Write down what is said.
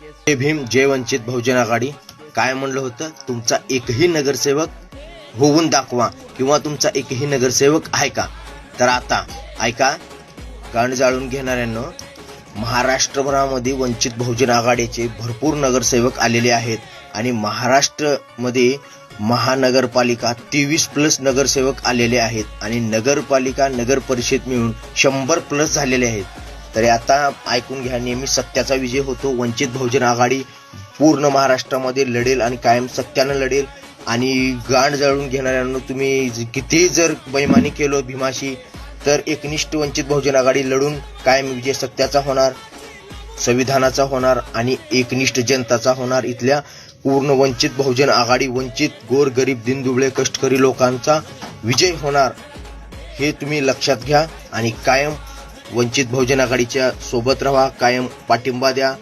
जय भीम, जय वंचित बहुजन आघाडी. काय म्हणलं होतं, तुमचा एकही नगरसेवक होऊन दाखवा किंवा तुमचा एकही नगरसेवक आहे का? तर आता ऐका, गांड जाळून घेणाऱ्यांनो, महाराष्ट्रभरामध्ये वंचित बहुजन आघाडीचे भरपूर नगरसेवक आलेले आहेत आणि महाराष्ट्रामध्ये महानगरपालिका 23+ नगरसेवक आलेले आहेत आणि नगरपालिका नगर परिषद मिळून 100+ झालेले आहेत. तरी आता ऐकून घ्या, नेहमी सत्याचा विजय होतो. वंचित बहुजन आघाडी पूर्ण महाराष्ट्रामध्ये लढेल आणि कायम सत्यानं लढेल. आणि गांड जाळून घेणाऱ्यांना तुम्ही किती जर बैमानी केलो भीमाशी, तर एकनिष्ठ वंचित बहुजन आघाडी लढून कायम विजय सत्याचा होणार, संविधानाचा होणार आणि एकनिष्ठ जनताचा होणार. इथल्या पूर्ण वंचित बहुजन आघाडी, वंचित गोरगरीब दिनदुबळे कष्टकरी लोकांचा विजय होणार, हे तुम्ही लक्षात घ्या. आणि कायम वंचित बहुजन आघाडीच्या सोबत राहा, कायम पाठिंबा द्या.